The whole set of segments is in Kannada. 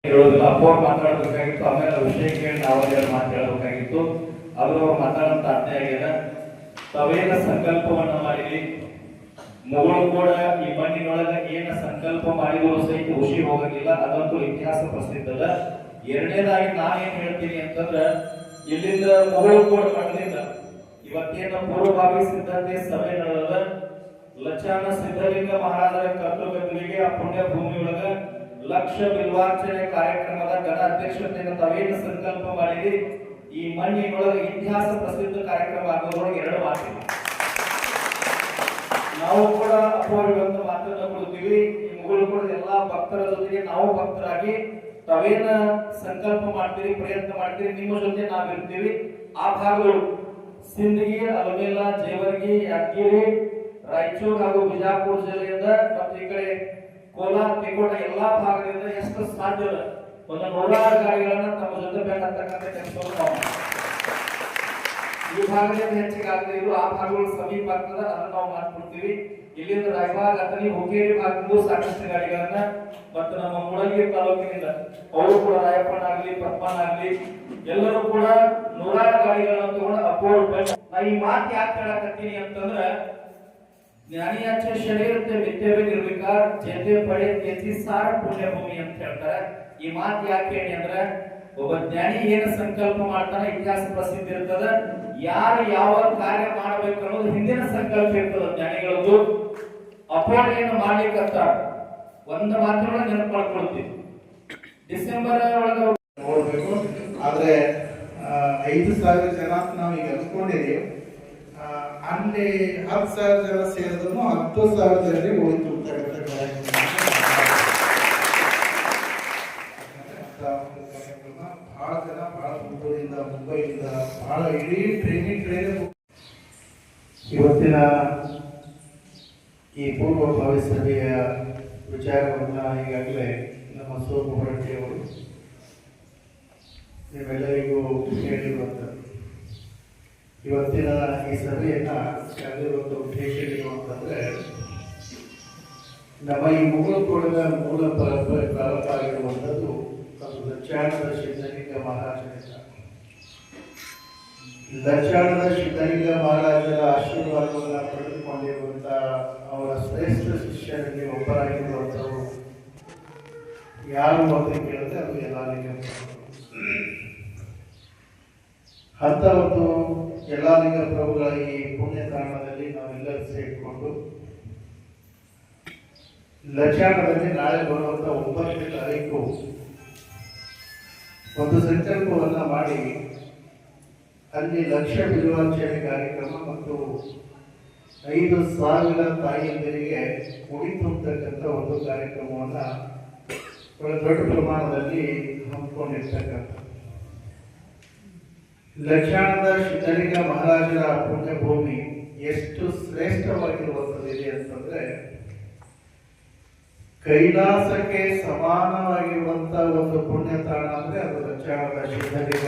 ಹೇಳೋದಿಲ್ಲ. ಅಪ್ಪ ಮಾತಾಡಬೇಕಾಗಿತ್ತು, ಆಮೇಲೆ ವಿಷಯಕ್ಕೆ ನಾವು ಮಾತಾಡಬೇಕಾಗಿತ್ತು. ಅದು ಅವ್ರು ಮಾತಾಡೋಂತ ಅರ್ಥ ಆಗಿದೆ. ತಾವೇನ ಸಂಕಲ್ಪವನ್ನ ಮಾಡಿರಿ, ಮಗಳು ಕೂಡ ಈ ಮಣ್ಣಿನೊಳಗೆ ಏನ ಸಂಕಲ್ಪ ಮಾಡಿದ್ರು ಸಹಿತ ಖುಷಿ ಹೋಗಲಿಲ್ಲ. ಅದಂತೂ ಇತಿಹಾಸ ಪ್ರಸಿದ್ಧದ. ಎರಡನೇದಾಗಿ ನಾನೇನ್ ಹೇಳ್ತೀನಿ ಅಂತಂದ್ರ, ಇಲ್ಲಿಂದ ಮಗಳು ಕೂಡ ಮಣ್ಣಿಂದ ಇವತ್ತೇನ ಪೂರ್ವಭಾವಿ ಸಿದ್ಧತೆ ಸಭೆ ನಡೆದ ಲಚಾನ ಸಿದ್ಧಲಿಂಗ ಮಹಾರಾಜರ ಕರ್ತೃಗತಿಗೆ ಆ ಪುಣ್ಯ ಭೂಮಿಯೊಳಗ ಲಕ್ಷ ಬಿಲ್ವಾರ್ಚನೆ ಕಾರ್ಯಕ್ರಮದ ಘನ ಅಧ್ಯಕ್ಷತೆಯನ್ನು ತಾವೇನು ಸಂಕಲ್ಪ ಮಾಡಿರಿ, ಈ ಮಣ್ಣಿನೊಳಗೆ ಇತಿಹಾಸ ಪ್ರಸಿದ್ಧ ಕಾರ್ಯಕ್ರಮ ಆಗೋದ್ರೊಳಗೆ ಎರಡು ಮಾತಿಲ್ಲ. ನಾವು ಕೂಡ ಅಪೂರ್ವಂತ ಮಾತನ್ನ ಕೊಡ್ತೀವಿ. ಈ ಮಗಳು ಕೂಡ ಎಲ್ಲಾ ಭಕ್ತರ ಜೊತೆಗೆ ನಾವು ಭಕ್ತರಾಗಿ ತಾವೇನ ಸಂಕಲ್ಪ ಮಾಡ್ತೀರಿ, ಪ್ರಯತ್ನ ಮಾಡ್ತೀರಿ, ನಿಮ್ಮ ಜೊತೆ ನಾವಿರ್ತೀವಿ. ಆ ಭಾಗಗಳು ಸಿಂದಗಿ, ಅಲಮೇಲ, ಜೇವರ್ಗಿ, ಯಾದಗಿರಿ, ರಾಯಚೂರು ಹಾಗೂ ಬಿಜಾಪುರ ಜಿಲ್ಲೆಯಿಂದ ಮತ್ತು ಈ ಕಡೆ ಕೋಲಾರ, ತಿಕೋಟ ಎಲ್ಲಾ ಭಾಗದಿಂದ ಎಷ್ಟು ಸಾಧ್ಯ ಒಂದು 100 ಗಾಡಿಗಳನ್ನ ತಮ್ಮ ಜೊತೆ ಬೇಕಾಗ್ತಕ್ಕಂಥ ಕೆಲಸವನ್ನು ಈ ಭಾಗದಿಂದ ಹೆಚ್ಚಿಗೆ ಆಗದೆ ಇದ್ರು ಆ ಭಾಗಗಳು ಸಮೀಪ ಆಗ್ತದ, ಅದನ್ನ ನಾವು ಮಾಡ್ಕೊಡ್ತೀವಿ. ಇಲ್ಲಿಂದ ರಾಯಬಾಗ್, ಅಥಣಿ, ಹುಕ್ಕೇರಿ ಭಾಗದಿಂದ ಸಾಕಷ್ಟು ಗಾಡಿಗಳನ್ನ ಮತ್ತು ನಮ್ಮ ಮೂಡಲಗಿ ತಾಲೂಕಿನಿಂದ ಅವರು ಕೂಡ ರಾಯಪ್ಪನಾಗ್ಲಿ, ಪದ್ಮನಾಗ್ಲಿ ಎಲ್ಲರೂ ಕೂಡ 100 ಗಾಡಿಗಳನ್ನ ತಗೊಂಡು ಅಪೂರ್ವ. ಈ ಮಾತು ಯಾಕೆ ಹೇಳಕತ್ತೀನಿ ಅಂತಂದ್ರ, ಜ್ಞಾನಿಯಾಚೆ ಶರೀರತೆ ಮಿಥ್ಯವೇ ನಿರ್ವಿಕಾರ, ಜೇತೆ ಪಡೆ ತೇತಿ ಸಾರ ಪುಣ್ಯಭೂಮಿ ಅಂತ ಹೇಳ್ತಾರೆ. ಈ ಮಾತು ಯಾಕೆ ಹೇಳಿ ಅಂದ್ರೆ, ಒಬ್ಬ ಜ್ಞಾನಿ ಏನು ಸಂಕಲ್ಪ ಮಾಡ್ತಾನೆ ಇತಿಹಾಸ ಪ್ರಸಿದ್ಧ ಇರ್ತದ. ಯಾರು ಯಾವ ಕಾರ್ಯ ಮಾಡಬೇಕು ಅನ್ನೋದು ಹಿಂದಿನ ಸಂಕಲ್ಪ ಇರ್ತದ ಜ್ಞಾನಿಗಳದ್ದು. ಅಪೋಣೆಯನ್ನು ಮಾಡ್ಲಿಕ್ಕಂತ ಒಂದು ಮಾತುಗಳನ್ನ ನೆನಪು ಮಾಡ್ಕೊಳ್ತೀವಿ. ಡಿಸೆಂಬರ್ ಒಳಗ ನೋಡ್ಬೇಕು. ಆದ್ರೆ 5,000 ಜನ ನಾವು ಈಗ ಅನ್ಕೊಂಡಿದೀವಿ. ಅಲ್ಲಿ 10,000 ಜನ ಸೇರಿದ್ರು 10,000 ಜನರಿಗೆ ಹೋಯ್ತು. ಬಹಳ ಜನ ಬಹಳ ಮುಂಬೈಯಿಂದ ಬಹಳ ಇಡೀ ಟ್ರೈನಿಂಗ್ ಇವತ್ತಿನ ಈ ಪೂರ್ವಭಾವಿ ಸಭೆಯ ವಿಚಾರವನ್ನ ಈಗಾಗಲೇ ನಮ್ಮ ಸೋಮು ಹೊರಟ್ಟಿಯವರು ನೀವೆಲ್ಲರಿಗೂ ಹೇಳಿರುವಂಥದ್ದು. ಇವತ್ತಿನ ಈ ಸಭೆಯನ್ನ ಕರೆದಿರುವಂಥ ಉದ್ದೇಶ ಏನು ಅಂತಂದ್ರೆ, ನಮ್ಮ ಈ ಮುಗುಳುಕೋಟದ ಮೂಲ ಪರಂಪರೆ ಪ್ರಾರಂಭ ಆಗಿರುವಂಥದ್ದು ಲಚ್ಚಾಣದ ಸಿದ್ಧಲಿಂಗ ಮಹಾರಾಜರಿಂದ. ಲಚ್ಚಾಣದ ಸಿದ್ಧಲಿಂಗ ಮಹಾರಾಜರ ಆಶೀರ್ವಾದವನ್ನು ಪಡೆದುಕೊಂಡಿರುವಂತ ಅವರ ಶ್ರೇಷ್ಠ ಶಿಷ್ಯರಲ್ಲಿ ಒಬ್ಬರಾಗಿರುವಂಥವರು ಯಾರು ಅಂತ ಕೇಳಿದ್ರೆ ಅದು ಯಲ್ಲಾಲಿಂಗ. ಅಂತ ಒಂದು ಯಲ್ಲಾಲಿಂಗ ಪ್ರಭುಗಳ ಈ ಪುಣ್ಯ ತಾಣದಲ್ಲಿ ನಾವೆಲ್ಲರೂ ಸೇರಿಕೊಂಡು ಲಚಾಣದಲ್ಲಿ ನಾಳೆ ಬರುವಂತ 9ನೇ ತಾರೀಕು ಒಂದು ಸಂಕಲ್ಪವನ್ನ ಮಾಡಿ ಅಲ್ಲಿ ಲಕ್ಷ ಬಿಲ್ವಾರ್ಚನೆ ಕಾರ್ಯಕ್ರಮ ಮತ್ತು 5,000 ತಾಯಿಯಂದರಿಗೆ ಮುಡಿ ತುಂಬತಕ್ಕಂಥ ಒಂದು ಕಾರ್ಯಕ್ರಮವನ್ನ ದೊಡ್ಡ ಪ್ರಮಾಣದಲ್ಲಿ ಹಮ್ಮಿಕೊಂಡಿರ್ತಕ್ಕಂಥ ಲಕ್ಷಾಣದ ಸಿದ್ಧಲಿಂಗ ಮಹಾರಾಜರ ಪುಣ್ಯಭೂಮಿ ಎಷ್ಟು ಶ್ರೇಷ್ಠವಾಗಿರುವಂಥದ್ದಿದೆ ಅಂತಂದ್ರೆ, ಕೈಲಾಸಕ್ಕೆ ಸಮಾನವಾಗಿರುವಂತ ಒಂದು ಪುಣ್ಯ ತಾಣ ಅಂದ್ರೆ ಅದು ಲಕ್ಷಾಣದ ಸಿದ್ಧಲಿಂಗ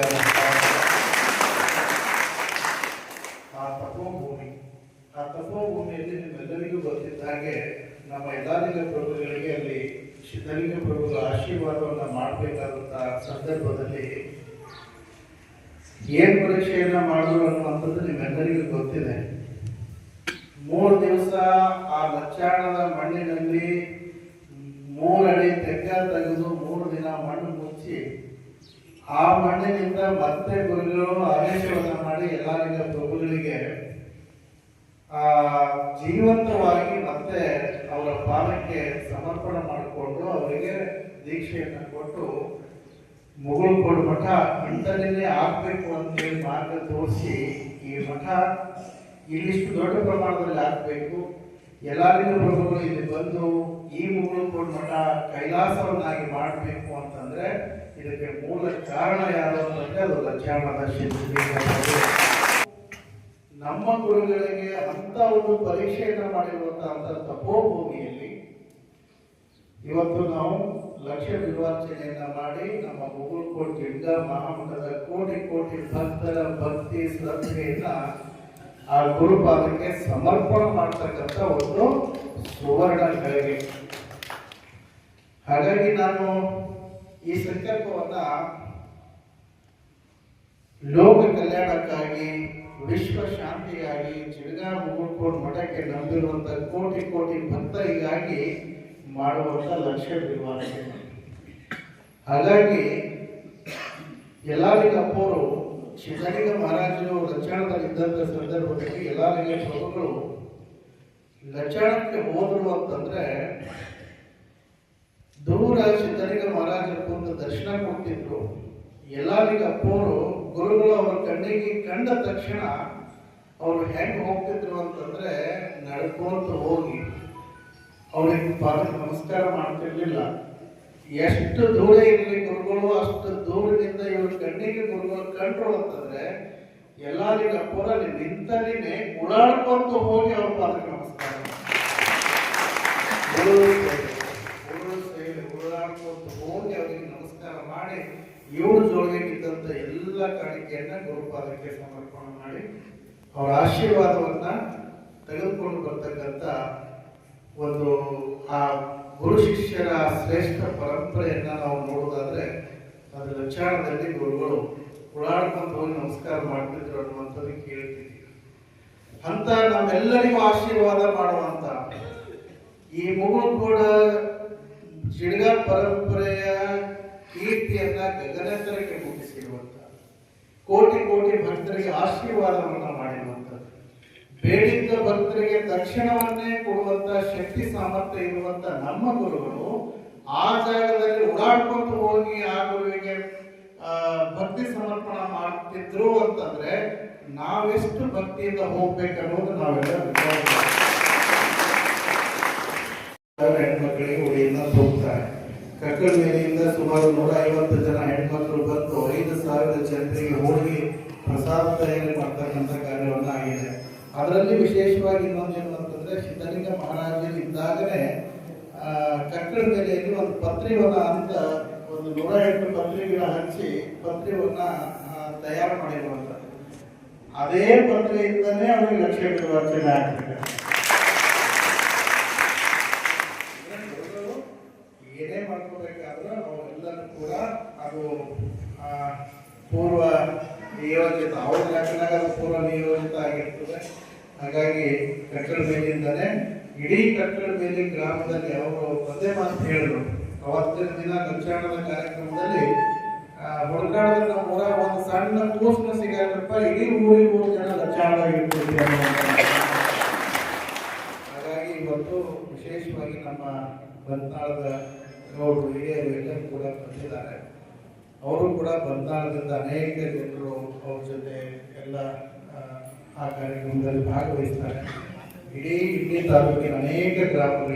ಆ ತಪೋಭೂಮಿ. ಆ ತಪೋಭೂಮಿಯಲ್ಲಿ ನಿಮ್ಮೆಲ್ಲರಿಗೂ ಗೊತ್ತಿದ್ದ ಹಾಗೆ ನಮ್ಮ ಯಲ್ಲಾಲಿಂಗ ಪ್ರಭುಗಳಿಗೆ ಅಲ್ಲಿ ಸಿದ್ಧಲಿಂಗ ಪ್ರಭುಗಳ ಆಶೀರ್ವಾದವನ್ನ ಮಾಡಬೇಕಾದಂತಹ ಸಂದರ್ಭದಲ್ಲಿ ಏನ್ ಪರೀಕ್ಷೆಯನ್ನ ಮಾಡಿದ್ರು ಅನ್ನುವಂಥದ್ದು ನಿಮ್ಮೆಲ್ಲರಿಗೂ ಗೊತ್ತಿದೆ. 3 ದಿವಸ ಆ ಲಚ್ಚಾಣದ ಮಣ್ಣಿನಲ್ಲಿ 3 ಅಡಿ ತೆಗ್ಗ ತೆಗೆದು 3 ದಿನ ಮಣ್ಣು ಮುಚ್ಚಿ ಆ ಮಣ್ಣಿನಿಂದ ಮತ್ತೆ ಗುರುಗಳು ಆದೇಶವನ್ನ ಮಾಡಿ ಯಲ್ಲಾಲಿಂಗ ಪ್ರಭುಗಳಿಗೆ ಜೀವಂತವಾಗಿ ಮತ್ತೆ ಅವರ ಪಾದಕ್ಕೆ ಸಮರ್ಪಣೆ ಮಾಡಿಕೊಂಡು ಅವರಿಗೆ ದೀಕ್ಷೆಯನ್ನು ಕೊಟ್ಟು ಮುಗುಳುಕೋಡು ಮಠ ಇಂಥಲ್ಲೇ ಆಗ್ಬೇಕು ಅಂತೇಳಿ ಮಾರ್ಗ ತೋರಿಸಿ ಈ ಮಠ ಇಲ್ಲಿಷ್ಟು ದೊಡ್ಡ ಪ್ರಮಾಣದಲ್ಲಿ ಆಗ್ಬೇಕು, ಯಲ್ಲಾಲಿಂಗ ಪ್ರಭುಗಳು ಇಲ್ಲಿ ಬಂದು ಈ ಮುಗುಳುಕೋಡು ಮಠ ಕೈಲಾಸವನ್ನಾಗಿ ಮಾಡಬೇಕು ಅಂತಂದ್ರೆ ಇದಕ್ಕೆ ಮೂಲ ಕಾರಣ ಯಾರು ಅಂತಂದ್ರೆ ಅದು ಲಚ್ಚಾಣದ ಸಿದ್ಧಲಿಂಗ. ನಮ್ಮ ಗುರುಗಳಿಗೆ ಅಂತ ಒಂದು ಪರೀಕ್ಷೆಯನ್ನ ಮಾಡಿರುವಂತಹ ತಪೋಭೂಮಿಯಲ್ಲಿ ಇವತ್ತು ನಾವು ಲಕ್ಷ ಬಿಲ್ವಾರ್ಚನೆಯನ್ನ ಮಾಡಿ ನಮ್ಮ ಮುಗುಳುಕೋಟೆ ಗಿಡ್ಡ ಮಹಾಮಠದ ಕೋಟಿ ಕೋಟಿ ಭಕ್ತರ ಭಕ್ತಿ ಶ್ರದ್ಧೆಯನ್ನ ಆ ಗುರುಪಾದಕ್ಕೆ ಸಮರ್ಪಣೆ ಮಾಡ್ತಕ್ಕಂಥ ಒಂದು ಸುವರ್ಣ ಗಳಿಗೆ. ಹಾಗಾಗಿ ನಾನು ಈ ಸಂಕಲ್ಪವನ್ನ ಲೋಕ ಕಲ್ಯಾಣಕ್ಕಾಗಿ, ವಿಶ್ವ ಶಾಂತಿಗಾಗಿ, ಚಿಡಗಾ ಮುಗುಳ್ಕೋಡ್ ಮಠಕ್ಕೆ ನಂಬಿರುವಂತ ಕೋಟಿ ಕೋಟಿ ಭಕ್ತರಿಗಾಗಿ ಮಾಡುವಂತ ಲಕ್ಷ್ಯವಿರುವ ಹಾಗಾಗಿ ಯಲ್ಲಾಲಿಂಗಪ್ಪವರು ಸಿದ್ಧಲಿಂಗ ಮಹಾರಾಜರು ಲಕ್ಷಣದಲ್ಲಿದ್ದಂಥ ಸಂದರ್ಭದಲ್ಲಿ ಯಲ್ಲಾಲಿಂಗ ಪ್ರಭುಗಳು ಲಕ್ಷಣಕ್ಕೆ ಹೋದರು ಅಂತಂದ್ರೆ ದೂರ ಸಿದ್ಧಲಿಂಗ ಮಹಾರಾಜರು ಕುಂತು ದರ್ಶನ ಕೊಡ್ತಿದ್ರು. ಯಲ್ಲಾಲಿಂಗಪ್ಪವರು ಗುರುಗಳು ಅವರ ಕಣ್ಣಿಗೆ ಕಂಡ ತಕ್ಷಣ ಅವರು ಹೆಂಗ್ ಹೋಗ್ತಿದ್ರು ಅಂತಂದ್ರೆ ನಡ್ಕೊಂತ ಹೋಗಿ ಅವ್ರಿಗೆ ಪಾದಕ್ಕೆ ನಮಸ್ಕಾರ ಮಾಡ್ತಿರ್ಲಿಲ್ಲ. ಎಷ್ಟು ದೂರ ಇರಲಿ ಗುರುಗಳು ಅಷ್ಟು ದೂರದಿಂದ ಇವ್ರ ಕಣ್ಣಿಗೆ ಗುರುಗಳು ಕಂಡ್ರು ಅಂತಂದ್ರೆ ಯಲ್ಲಾಲಿಂಗಪ್ಪವರು ಅಲ್ಲಿ ನಿಂತಲ್ಲಿನೇ ಉಳಾಡ್ಕೊಂತ ಹೋಗಿ ಅವ್ರ ಪಾದಕ್ಕೆ ನಮಸ್ಕಾರ ಉಳಾಡ್ಕೊಂತ ಹೋಗಿ ಅವರಿಗೆ ನಮಸ್ಕಾರ ಮಾಡಿ ಇವ್ರ ಜೋಳಿಗಿದ್ದಂತ ಎಲ್ಲ ಕಾಣಿಕೆಯನ್ನ ಗುರುಪಾದಕ್ಕೆ ಸಮರ್ಪಣೆ ಮಾಡಿ ಅವರ ಆಶೀರ್ವಾದವನ್ನ ತೆಗೆದುಕೊಂಡು ಬರ್ತಕ್ಕಂಥ ಒಂದು ಆ ಗುರು ಶಿಷ್ಯರ ಶ್ರೇಷ್ಠ ಪರಂಪರೆಯನ್ನ ನಾವು ನೋಡೋದಾದ್ರೆ ಅದು ಲಕ್ಷಣದಲ್ಲಿ ಗುರುಗಳು ಓಡಾಡ್ಕೊಂಡು ಹೋಗಿ ನಮಸ್ಕಾರ ಮಾಡ್ತಿದ್ರು ಅನ್ನುವಂಥದ್ದು ಕೇಳ್ತೀವಿ. ಅಂತ ನಾವೆಲ್ಲರಿಗೂ ಆಶೀರ್ವಾದ ಮಾಡುವಂತ ಈ ಮುಗುಳ್ಕೋಡ ಚಿಡಗಾ ಪರಂಪರೆಯ ಕೀರ್ತಿಯನ್ನ ಗಗನೆತ್ತರಕ್ಕೆ ಮುಟ್ಟಿಸಿರುವಂತ, ಕೋಟಿ ಕೋಟಿ ಭಕ್ತರಿಗೆ ಆಶೀರ್ವಾದವನ್ನ ಮಾಡಿರುವಂಥದ್ದು, ಬೇಡಿದ್ದ ಭಕ್ತರಿಗೆ ತಕ್ಷಣವನ್ನೇ ಕೊಡುವಂತ ಶಕ್ತಿ ಸಾಮರ್ಥ್ಯ ಇರುವಂತ ನಮ್ಮ ಗುರುಗಳು ಆ ಜಾಗದಲ್ಲಿ ಓಡಾಡ್ಕೊಂಡು ಹೋಗಿ ಆ ಗುರುವಿಗೆ ಭಕ್ತಿ ಸಮರ್ಪಣೆ ಮಾಡ್ತಿದ್ರು ಅಂತಂದ್ರೆ ನಾವೆಷ್ಟು ಭಕ್ತಿಯಿಂದ ಹೋಗ್ಬೇಕನ್ನೋದು ನಾವೆಲ್ಲ ಹೆಣ್ಮಕ್ಳಿಗೆ ಉಡಿಯಿಂದ ಹೋಗ್ತಾರೆ. ಕಕ್ಕಳ ಮೇಲೆಯಿಂದ ಸುಮಾರು 150 ಜನ ಹೆಣ್ಮಕ್ಳು ಬಂದು 5,000 ಜನರಿಗೆ ಹೋಗಿ ಪ್ರಸಾದ ತಯಾರಿ ಮಾಡ್ತಕ್ಕಂಥ ಕಾರ್ಯವನ್ನ ಆಗಿದೆ. ಅದರಲ್ಲಿ ವಿಶೇಷವಾಗಿ ಇನ್ನೊಂದೇನು ಅಂತಂದ್ರೆ ಸಿದ್ಧಲಿಂಗ ಮಹಾರಾಜರು ಇದ್ದಾಗನೇ ಕಕ್ಕಳ ಮೇಲೆಯಲ್ಲಿ ಒಂದು ಪತ್ರಿವನ್ನ ಅಂತ ಒಂದು 108 ಪತ್ರಿಗಳ ಹಚ್ಚಿ ಪತ್ರಿವನ್ನ ತಯಾರು ಮಾಡಿರುವಂಥದ್ದು. ಅದೇ ಪತ್ರಿಯಿಂದನೇ ಅವರಿಗೆ ಲಕ್ಷ್ಯ ಬಿಡುವರ್ಚನೆ ಆಗ್ತದೆ. ಏನೇ ಮಾಡ್ಕೋಬೇಕಾದ್ರೂ ಅವೆಲ್ಲರೂ ಕೂಡ ಅದು ಪೂರ್ವ ನಿಯೋಜಿತ, ಅವ್ರ ಲೆಕ್ಕನಾಗ ಅದು ಪೂರ್ವ ನಿಯೋಜಿತ ಆಗಿರ್ತದೆ. ಹಾಗಾಗಿ ಕಕ್ಕಳ ಮೇಲಿಂದನೇ ಇಡೀ ಕಕ್ಕಳ ಮೇಲಿ ಗ್ರಾಮದಲ್ಲಿ ಅವರು ಒಂದೇ ಮಾತು ಹೇಳಿದ್ರು. ಅವತ್ತಿನ ದಿನ ಲಕ್ಷಣದ ಕಾರ್ಯಕ್ರಮದಲ್ಲಿ ಹುಡುಕಾಡದ ನಮ್ಮ ಊರ ಒಂದು ಸಣ್ಣ ಕೂಸ್ನ ಸಿಗಲ್ಲಪ್ಪ, ಇಡೀ ಊರಿಗೆ 3 ಜನ ಲಕ್ಷಣವಾಗಿರ್ತೀವಿ. ಹಾಗಾಗಿ ಇವತ್ತು ವಿಶೇಷವಾಗಿ ನಮ್ಮ ಬಂತ್ನಾಳದ ಗೌಡರು ಹಿರಿಯರು ಎಲ್ಲರೂ ಕೂಡ ಬಂದಿದ್ದಾರೆ. ಅವರು ಕೂಡ ಬಂತ್ನಾಳದಿಂದ ಅನೇಕ ಜನರು ಅವ್ರ ಜೊತೆ ಎಲ್ಲ ಆ ಕಾರ್ಯಕ್ರಮದಲ್ಲಿ ಭಾಗವಹಿಸ್ತಾರೆ. ಇಡೀ ತಾಲೂಕಿನ ಅನೇಕ ಗ್ರಾಮಗಳು